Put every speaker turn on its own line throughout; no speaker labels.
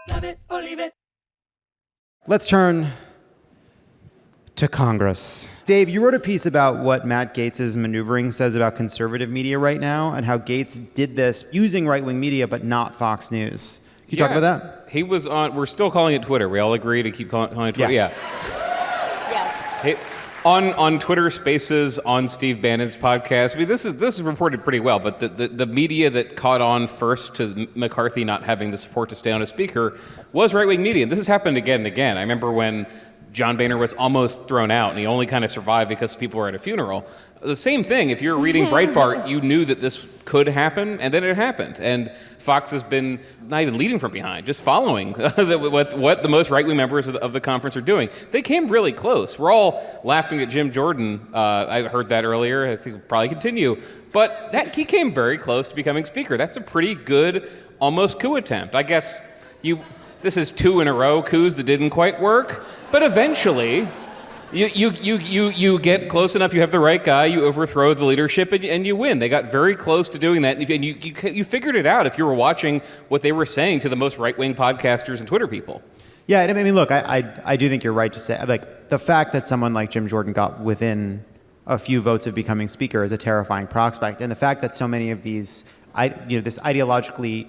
Love it or leave it.
Let's turn to Congress. Dave, you wrote a piece about what Matt Gaetz' maneuvering says about conservative media right now and how Gaetz did this using right-wing media but not Fox News. Can you talk about that?
He was on, we're still calling it Twitter. We all agree to keep calling it Twitter? Yeah.
Yes.
On Twitter Spaces, on Steve Bannon's podcast, I mean, this is reported pretty well, but the media that caught on first to McCarthy not having the support to stay on as speaker was right-wing media. And this has happened again and again. I remember when John Boehner was almost thrown out, and he only kind of survived because people were at a funeral. The same thing, if you're reading Breitbart, you knew that this could happen, and then it happened. And Fox has been not even leading from behind, just following what the most right-wing members of the conference are doing. They came really close. We're all laughing at Jim Jordan. I heard that earlier. I think we'll probably continue. But he came very close to becoming speaker. That's a pretty good, almost coup attempt. I guess this is 2 in a row coups that didn't quite work. But eventually, you get close enough, you have the right guy, you overthrow the leadership, and you win. They got very close to doing that, and you figured it out if you were watching what they were saying to the most right-wing podcasters and Twitter people.
Yeah, I mean, look, I do think you're right to say, like, the fact that someone like Jim Jordan got within a few votes of becoming speaker is a terrifying prospect, and the fact that so many of these, this ideologically,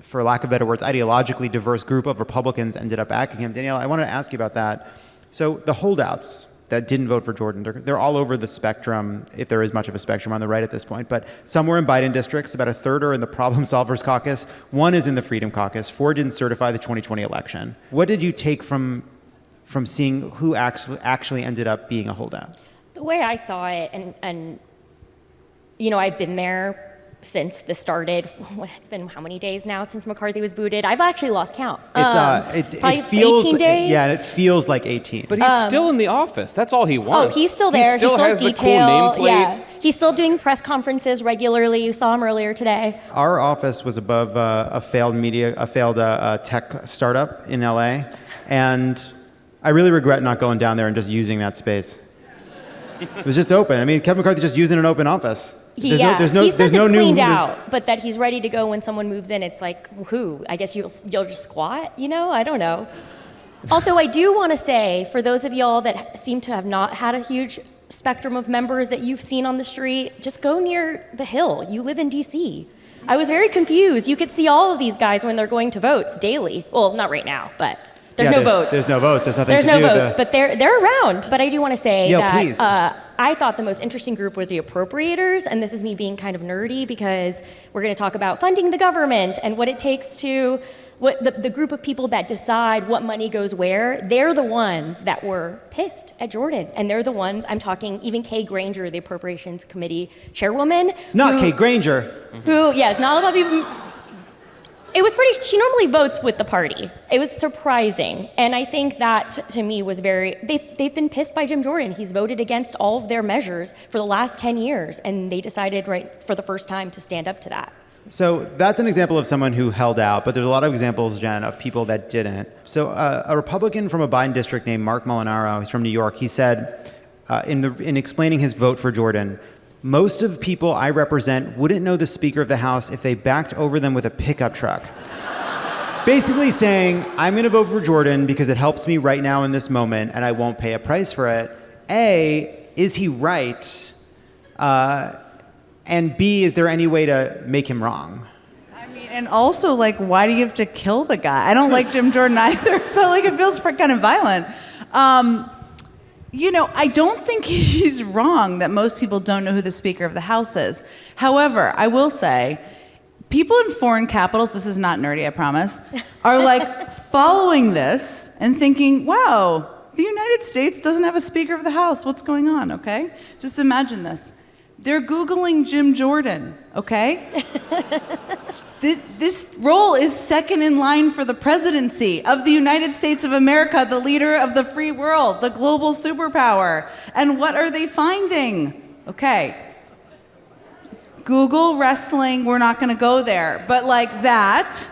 for lack of better words, ideologically diverse group of Republicans ended up backing him. Daniella, I wanted to ask you about that. So the holdouts that didn't vote for Jordan, they're all over the spectrum, if there is much of a spectrum on the right at this point, but some were in Biden districts, about a third are in the Problem Solvers Caucus, 1 is in the Freedom Caucus, 4 didn't certify the 2020 election. What did you take from seeing who actually ended up being a holdout?
The way I saw it, and I've been there since this started. It's been how many days now since McCarthy was booted? I've actually lost count.
It feels
18 days.
Yeah, it feels like 18.
But he's still in the office. That's all he wants.
Oh, he's still there.
He still has the cool nameplate.
Yeah, he's still doing press conferences regularly. You saw him earlier today.
Our office was above a failed tech startup in LA, and I really regret not going down there and just using that space. It was just open. I mean, Kevin McCarthy's just using an open office.
He says it's cleaned out, but that he's ready to go when someone moves in. It's like, who? I guess you'll just squat, I don't know. Also, I do want to say, for those of y'all that seem to have not had a huge spectrum of members that you've seen on the street, just go near the Hill. You live in D.C. I was very confused. You could see all of these guys when they're going to votes daily. Well, not right now, but there's no votes.
There's no votes. There's nothing
to
do.
There's no votes, but they're around. But I do want to say
please.
I thought the most interesting group were the appropriators, and this is me being kind of nerdy because we're going to talk about funding the government and what it takes to, what the group of people that decide what money goes where. They're the ones that were pissed at Jordan, and they're the ones, I'm talking even Kay Granger, the Appropriations Committee chairwoman.
Kay Granger.
Who, yes, not a lot of people. It was she normally votes with the party. It was surprising. And I think that, to me, was they've been pissed by Jim Jordan. He's voted against all of their measures for the last 10 years, and they decided for the first time to stand up to that.
So that's an example of someone who held out, but there's a lot of examples, Jen, of people that didn't. So a Republican from a Biden district named Mark Molinaro, he's from New York, he said, in explaining his vote for Jordan, most of the people I represent wouldn't know the Speaker of the House if they backed over them with a pickup truck. Basically saying, I'm going to vote for Jordan because it helps me right now in this moment and I won't pay a price for it. A, is he right? And B, is there any way to make him wrong?
I mean, and also, why do you have to kill the guy? I don't like Jim Jordan either, but it feels kind of violent. I don't think he's wrong that most people don't know who the Speaker of the House is. However, I will say, people in foreign capitals, this is not nerdy, I promise, are following this and thinking, wow, the United States doesn't have a Speaker of the House. What's going on, okay? Just imagine this. They're Googling Jim Jordan, okay? This role is second in line for the presidency of the United States of America, the leader of the free world, the global superpower. And what are they finding? Okay. Google wrestling, we're not going to go there, but that.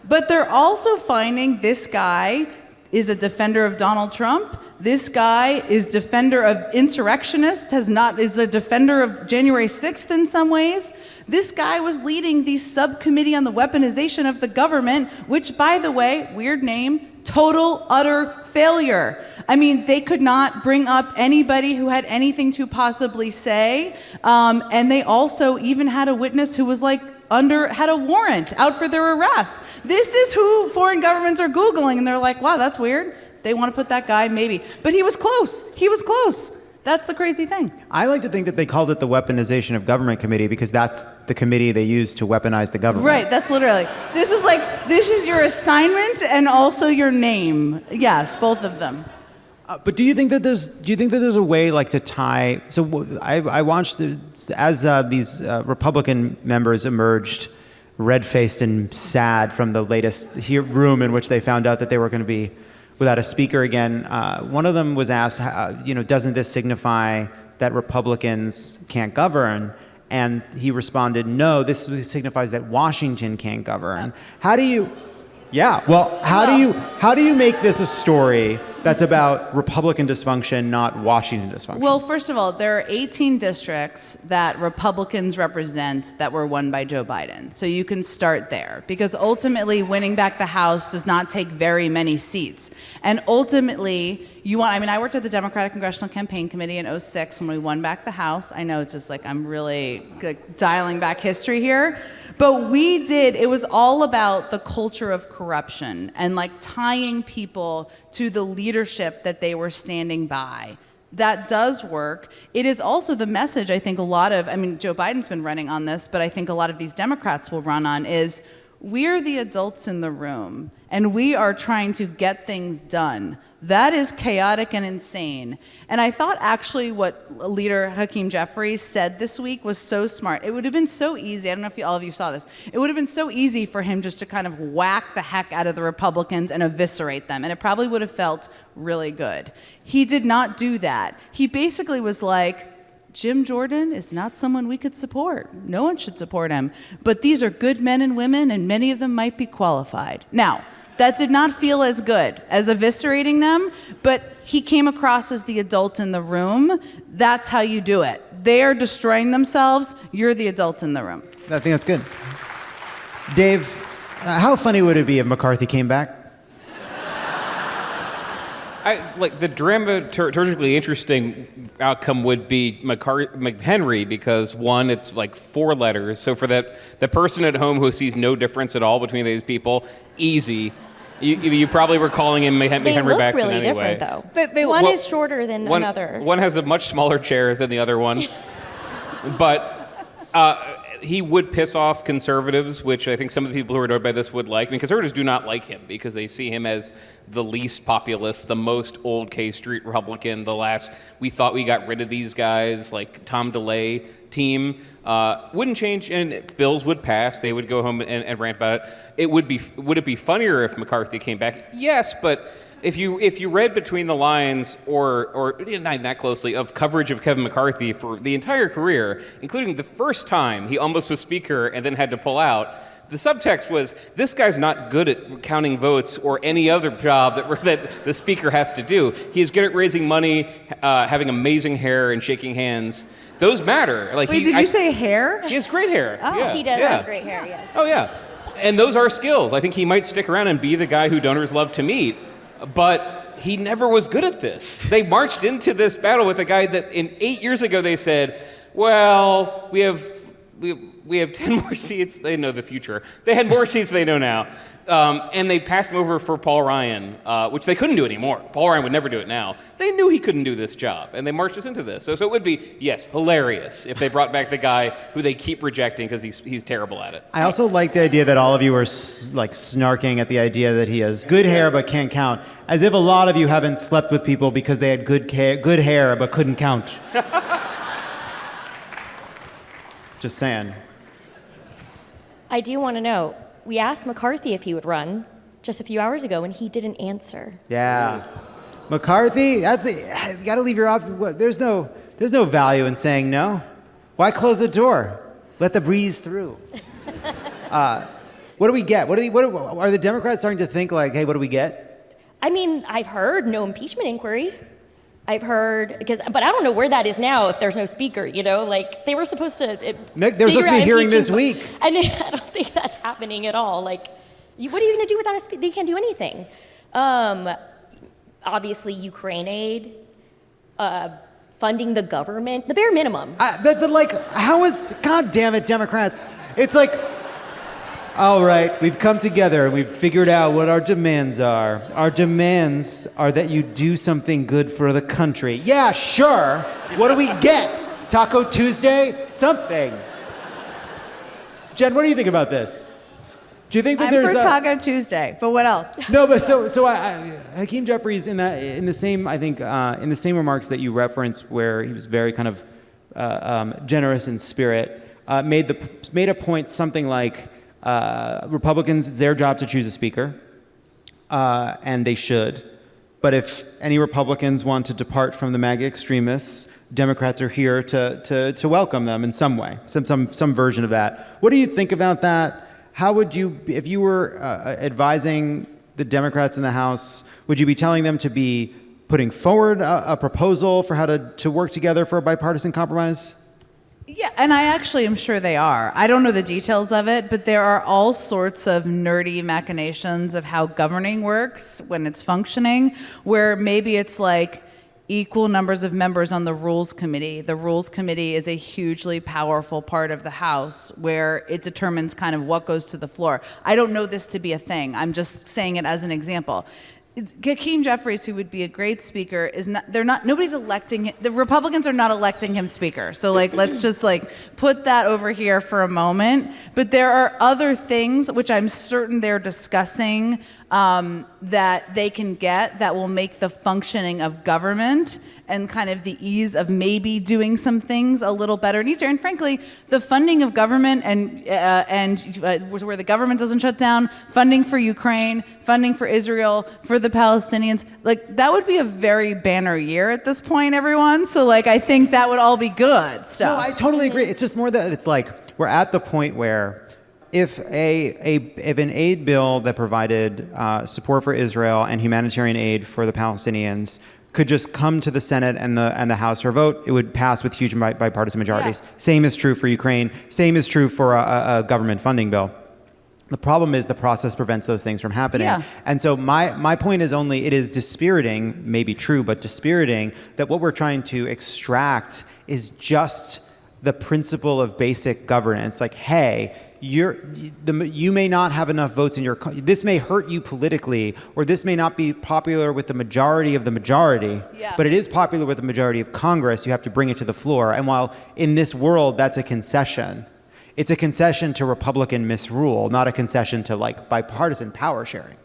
But they're also finding this guy is a defender of Donald Trump. This guy is defender of insurrectionists, is a defender of January 6th in some ways. This guy was leading the subcommittee on the weaponization of the government, which, by the way, weird name, total, utter failure. I mean, they could not bring up anybody who had anything to possibly say. And they also even had a witness who was had a warrant out for their arrest. This is who foreign governments are Googling, and they're like, wow, that's weird. They want to put that guy, maybe. But he was close. He was close. That's the crazy thing.
I like to think that they called it the Weaponization of Government Committee because that's the committee they use to weaponize the government.
Right, that's literally. This is your assignment and also your name. Yes, both of them.
But do you think that there's a way to tie? So I watched as these Republican members emerged, red-faced and sad from the latest room in which they found out that they were going to be without a speaker again. One of them was asked, doesn't this signify that Republicans can't govern? And he responded, no, this signifies that Washington can't govern. How do you make this a story that's about Republican dysfunction, not Washington dysfunction?
Well, first of all, there are 18 districts that Republicans represent that were won by Joe Biden. So you can start there, because ultimately winning back the House does not take very many seats. And ultimately, I worked at the Democratic Congressional Campaign Committee in 2006 when we won back the House. I know it's just I'm really dialing back history here. But it was all about the culture of corruption and tying people to the leadership that they were standing by. That does work. It is also the message I think Joe Biden's been running on this, but I think a lot of these Democrats will run on is we're the adults in the room and we are trying to get things done. That is chaotic and insane. And I thought actually what leader Hakeem Jeffries said this week was so smart. It would have been so easy, I don't know if all of you saw this, it would have been so easy for him just to kind of whack the heck out of the Republicans and eviscerate them, and it probably would have felt really good. He did not do that. He basically was like, Jim Jordan is not someone we could support. No one should support him. But these are good men and women, and many of them might be qualified. Now, that did not feel as good as eviscerating them, but he came across as the adult in the room. That's how you do it. They are destroying themselves. You're the adult in the room.
I think that's good. Dave, how funny would it be if McCarthy came back?
The dramaturgically interesting outcome would be McHenry, because one, it's 4 letters. So for the person at home who sees no difference at all between these people, easy. You probably were calling him McHenry Baxter anyway.
They look really different, though. One is shorter than another.
One has a much smaller chair than the other one. But he would piss off conservatives, which I think some of the people who are annoyed by this would like. I mean, conservatives do not like him because they see him as the least populist, the most old K Street Republican, we thought we got rid of these guys, like Tom DeLay team. Wouldn't change, and bills would pass. They would go home and rant about it. Would it be funnier if McCarthy came back? Yes, but if you read between the lines or not that closely of coverage of Kevin McCarthy for the entire career, including the first time he almost was speaker and then had to pull out, the subtext was, this guy's not good at counting votes or any other job that the speaker has to do. He's good at raising money, having amazing hair, and shaking hands. Those matter.
Wait, did you say hair?
He has great hair.
Oh,
yeah.
He does have great hair, yes.
Oh, yeah. And those are skills. I think he might stick around and be the guy who donors love to meet. But he never was good at this. They marched into this battle with a guy that 8 years ago they said, well, we have 10 more seats. They know the future. They had more seats than they know now. And they passed him over for Paul Ryan, which they couldn't do anymore. Paul Ryan would never do it now. They knew he couldn't do this job, and they marched us into this. So it would be, yes, hilarious if they brought back the guy who they keep rejecting because he's terrible at it.
I also like the idea that all of you are snarking at the idea that he has good hair but can't count, as if a lot of you haven't slept with people because they had good hair but couldn't count. Just saying.
I do want to know, we asked McCarthy if he would run just a few hours ago, and he didn't answer.
Yeah. McCarthy, you got to leave your office. There's no value in saying no. Why close the door? Let the breeze through. What do we get? Are the Democrats starting to think hey, what do we get?
I mean, I've heard no impeachment inquiry. I've heard, but I don't know where that is now if there's no speaker, you know? Like, they were supposed to
Nick, they were supposed to be hearing this week.
And I don't think that's happening at all. Like, what are you going to do without a speaker? They can't do anything. Obviously, Ukraine aid, funding the government, the bare minimum.
How is, God damn it, Democrats. It's like, all right, we've come together and we've figured out what our demands are. Our demands are that you do something good for the country. Yeah, sure. What do we get? Taco Tuesday? Something. Jen, what do you think about this? Do you think that
I'm for Taco Tuesday, but what else?
No, but so Hakeem Jeffries in the same remarks that you referenced, where he was very kind of generous in spirit, made a point something like Republicans, it's their job to choose a speaker, and they should. But if any Republicans want to depart from the MAGA extremists, Democrats are here to welcome them in some way, some version of that. What do you think about that? How would you, if you were advising the Democrats in the House, would you be telling them to be putting forward a proposal for how to work together for a bipartisan compromise?
Yeah, and I actually am sure they are. I don't know the details of it, but there are all sorts of nerdy machinations of how governing works when it's functioning, where maybe it's like equal numbers of members on the Rules Committee. The Rules Committee is a hugely powerful part of the House where it determines kind of what goes to the floor. I don't know this to be a thing. I'm just saying it as an example. Hakeem Jeffries, who would be a great speaker, nobody's electing him. The Republicans are not electing him speaker. So let's just put that over here for a moment. But there are other things which I'm certain they're discussing that they can get that will make the functioning of government and kind of the ease of maybe doing some things a little better and easier. And frankly, the funding of government and where the government doesn't shut down, funding for Ukraine, funding for Israel, for the Palestinians, that would be a very banner year at this point, everyone. So I think that would all be good stuff.
No, I totally agree. It's just more that it's we're at the point where if an aid bill that provided support for Israel and humanitarian aid for the Palestinians could just come to the Senate and the House for a vote, it would pass with huge bipartisan majorities. Yeah. Same is true for Ukraine. Same is true for a government funding bill. The problem is the process prevents those things from happening. Yeah. And so my point is it is dispiriting, maybe true, but dispiriting that what we're trying to extract is just the principle of basic governance. Hey, you may not have enough votes in this may hurt you politically, or this may not be popular with the majority of the majority, but it is popular with the majority of Congress. You have to bring it to the floor. And while in this world that's a concession, it's a concession to Republican misrule, not a concession to bipartisan power sharing.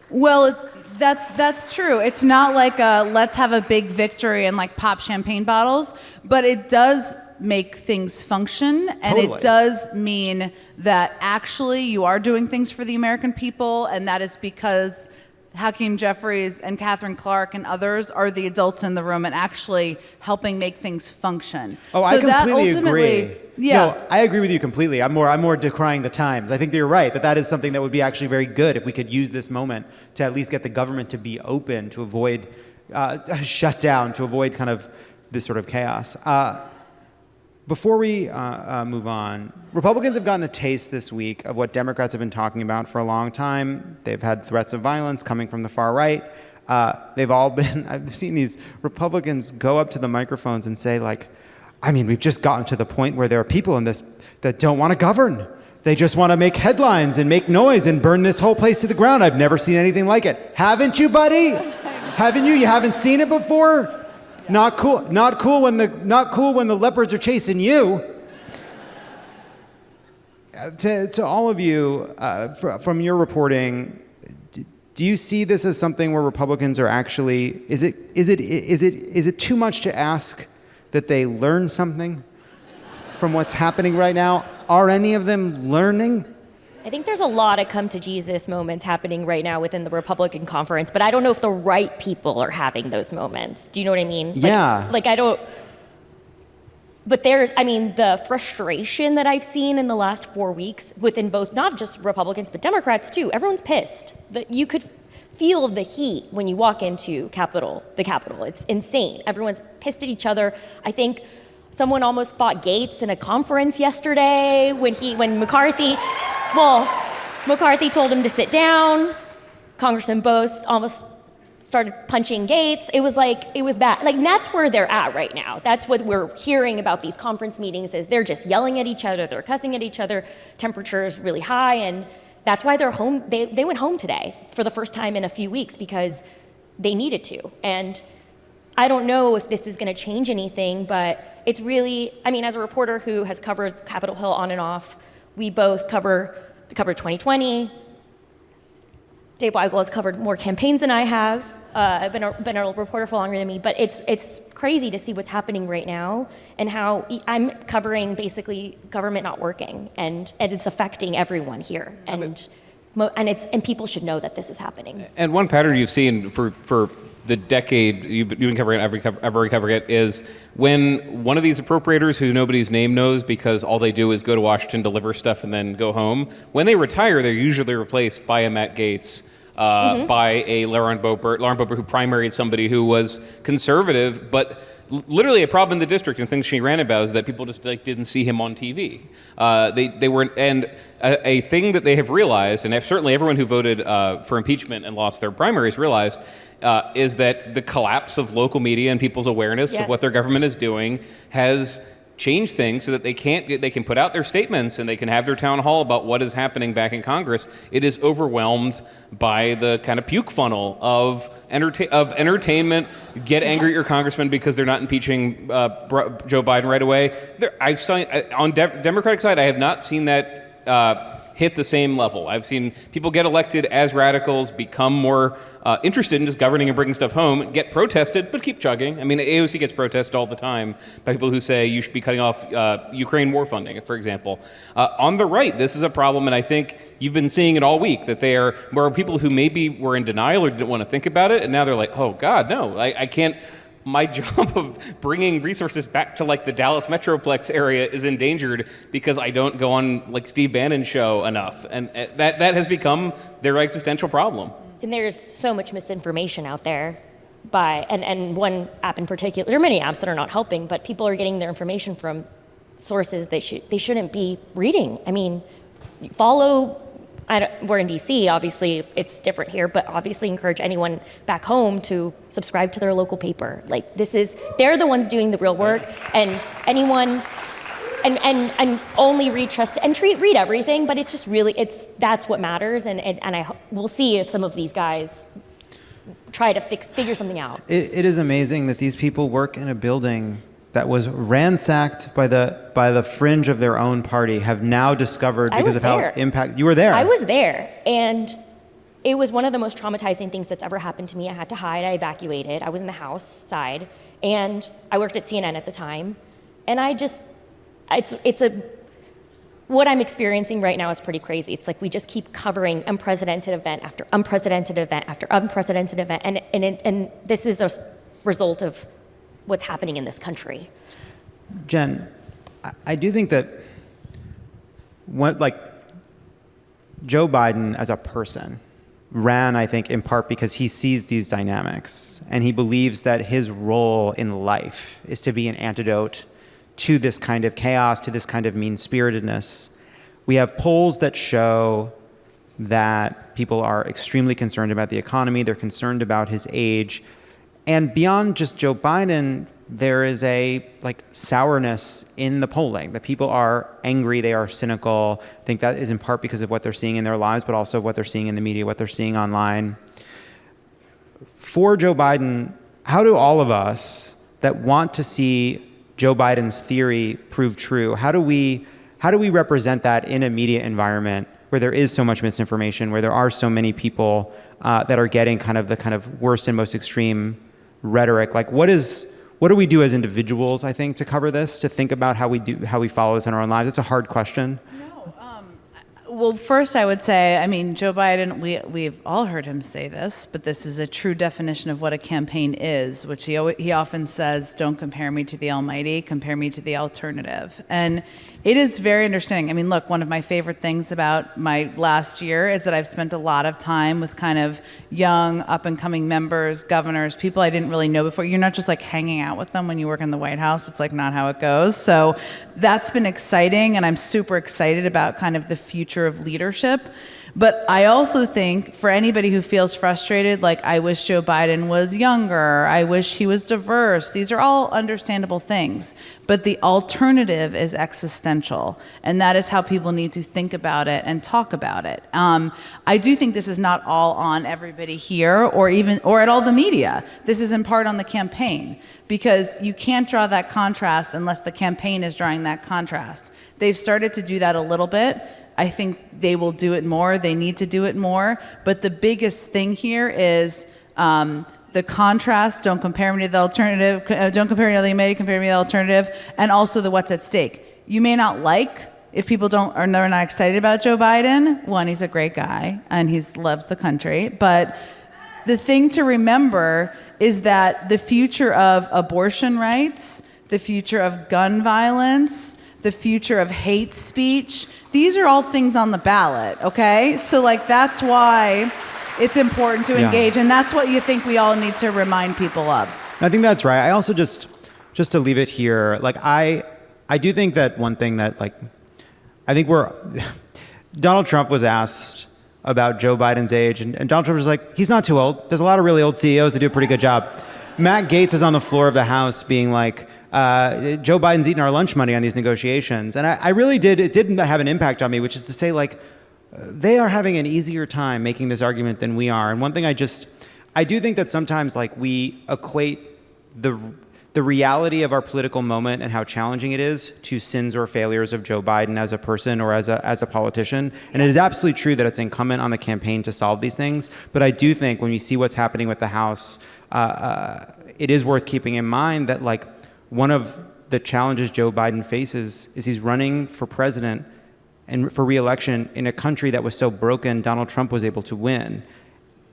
Well, that's true. It's not let's have a big victory and pop champagne bottles, but it does make things function, and
Totally.
It does mean that actually you are doing things for the American people, and that is because Hakeem Jeffries and Catherine Clark and others are the adults in the room and actually helping make things function.
Oh,
so
I completely
that
agree.
Yeah.
No, I agree with you completely. I'm more decrying the times. I think that you're right, that is something that would be actually very good if we could use this moment to at least get the government to be open, to avoid a shutdown, to avoid kind of this sort of chaos. Before we move on, Republicans have gotten a taste this week of what Democrats have been talking about for a long time. They've had threats of violence coming from the far right. I've seen these Republicans go up to the microphones and say, we've just gotten to the point where there are people in this that don't want to govern. They just want to make headlines and make noise and burn this whole place to the ground. I've never seen anything like it. Haven't you, buddy? Haven't you? You haven't seen it before? Not cool. Not cool when the leopards are chasing you. To all of you, from your reporting, do you see this as something where Republicans are actually? Is it too much to ask that they learn something from what's happening right now? Are any of them learning?
I think there's a lot of come to Jesus moments happening right now within the Republican conference, but I don't know if the right people are having those moments. Do you know what I mean?
Yeah.
I don't. But the frustration that I've seen in the last 4 weeks within both, not just Republicans, but Democrats too. Everyone's pissed that you could feel the heat when you walk into the Capitol. It's insane. Everyone's pissed at each other. I think someone almost fought Gaetz in a conference yesterday when McCarthy told him to sit down. Congressman Bose almost started punching Gaetz. It was bad. Like, that's where they're at right now. That's what we're hearing about these conference meetings is they're just yelling at each other. They're cussing at each other. Temperature is really high, and that's why they're home. They went home today for the first time in a few weeks because they needed to. And I don't know if this is going to change anything, but it's really, as a reporter who has covered Capitol Hill on and off, we both covered 2020. Dave Weigel has covered more campaigns than I have. I've been a reporter for longer than me, but it's crazy to see what's happening right now and how I'm covering basically government not working, and it's affecting everyone here, and people should know that this is happening.
And one pattern you've seen for the decade you've been covering it is when one of these appropriators who nobody's name knows because all they do is go to Washington, deliver stuff, and then go home. When they retire, they're usually replaced by a Matt Gaetz, by a Lauren Boebert who primaried somebody who was conservative, but literally a problem in the district and things she ran about is that people just didn't see him on TV. They weren't, and a thing that they have realized, and certainly everyone who voted for impeachment and lost their primaries realized, is that the collapse of local media and people's awareness of what their government is doing has changed things so that they can put out their statements and they can have their town hall about what is happening back in Congress. It is overwhelmed by the kind of puke funnel of entertainment. Get angry at your congressman because they're not impeaching Joe Biden right away. On Democratic side, I have not seen that hit the same level. I've seen people get elected as radicals, become more interested in just governing and bringing stuff home, get protested, but keep chugging. AOC gets protested all the time by people who say you should be cutting off Ukraine war funding, for example. On the right, this is a problem, and I think you've been seeing it all week, that there are people who maybe were in denial or didn't want to think about it, and now they're like, oh God, no, I can't. My job of bringing resources back to the Dallas Metroplex area is endangered because I don't go on Steve Bannon's show enough. And that has become their existential problem.
And there's so much misinformation out there and one app in particular, there are many apps that are not helping, but people are getting their information from sources they shouldn't be reading. We're in D.C., obviously it's different here, but obviously encourage anyone back home to subscribe to their local paper. They're the ones doing the real work, and anyone, and only read read everything, but it's just really, that's what matters, and we'll see if some of these guys try to figure something out.
It is amazing that these people work in a building that was ransacked by the fringe of their own party, have now discovered because of how impact. You were there.
I was there, and it was one of the most traumatizing things that's ever happened to me. I had to hide. I evacuated. I was in the house side, and I worked at CNN at the time, and what I'm experiencing right now is pretty crazy. It's we just keep covering unprecedented event after unprecedented event after unprecedented event, and this is a result of what's happening in this country.
Jen, I do think that Joe Biden as a person ran, I think, in part because he sees these dynamics and he believes that his role in life is to be an antidote to this kind of chaos, to this kind of mean-spiritedness. We have polls that show that people are extremely concerned about the economy, they're concerned about his age. And beyond just Joe Biden, there is a sourness in the polling, that people are angry, they are cynical. I think that is in part because of what they're seeing in their lives, but also what they're seeing in the media, what they're seeing online. For Joe Biden, how do all of us that want to see Joe Biden's theory prove true, how do we represent that in a media environment where there is so much misinformation, where there are so many people that are getting the worst and most extreme rhetoric? What do we do as individuals, I think, to cover this, to think about how we follow this in our own lives? It's a hard question.
Well, first I would say, Joe Biden, we've all heard him say this, but this is a true definition of what a campaign is, which he often says, don't compare me to the almighty, compare me to the alternative. And It is very understanding. I mean, look, one of my favorite things about my last year is that I've spent a lot of time with kind of young, up-and-coming members, governors, people I didn't really know before. You're not just like hanging out with them when you work in the White House. It's like not how it goes. So that's been exciting, and I'm super excited about kind of the future of leadership. But I also think for anybody who feels frustrated, like I wish Joe Biden was younger, I wish he was diverse, these are all understandable things. But the alternative is existential, and that is how people need to think about it and talk about it. I do think this is not all on everybody here or at all the media. This is in part on the campaign, because you can't draw that contrast unless the campaign is drawing that contrast. They've started to do that a little bit. I think they will do it more. They need to do it more. But the biggest thing here is the contrast. Don't compare me to the alternative. Don't compare me to the May. Compare me to the alternative. And also the what's at stake. You may not like if people are not excited about Joe Biden. One, he's a great guy and he loves the country. But the thing to remember is that the future of abortion rights, the future of gun violence, the future of hate speech, these are all things on the ballot, okay? So like that's why it's important to engage, and that's what you think we all need to remind people of.
I think that's right. I also just to leave it here, like I do think that one thing that like, I think Donald Trump was asked about Joe Biden's age, and Donald Trump was like, he's not too old. There's a lot of really old CEOs that do a pretty good job. Matt Gaetz is on the floor of the House being like, Joe Biden's eating our lunch money on these negotiations. And I really it did have an impact on me, which is to say, like, they are having an easier time making this argument than we are. And one thing I do think that sometimes, like, we equate the reality of our political moment and how challenging it is to sins or failures of Joe Biden as a person or as a politician. And it is absolutely true that it's incumbent on the campaign to solve these things. But I do think when you see what's happening with the House, it is worth keeping in mind that, like, one of the challenges Joe Biden faces is he's running for president and for re-election in a country that was so broken Donald Trump was able to win.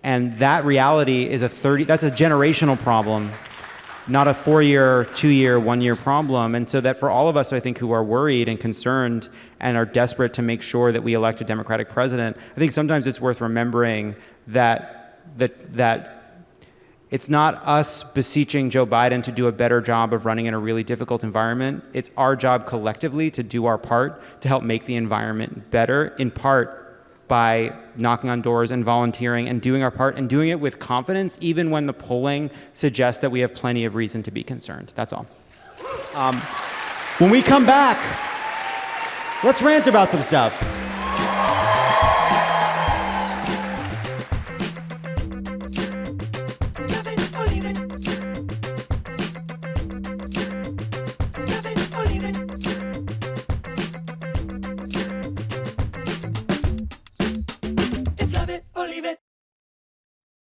And that reality is that's a generational problem, not a 4-year, 2-year, 1-year problem. And so that for all of us, I think, who are worried and concerned and are desperate to make sure that we elect a Democratic president, I think sometimes it's worth remembering that it's not us beseeching Joe Biden to do a better job of running in a really difficult environment. It's our job collectively to do our part to help make the environment better, in part by knocking on doors and volunteering and doing our part and doing it with confidence, even when the polling suggests that we have plenty of reason to be concerned. That's all. When we come back, let's rant about some stuff.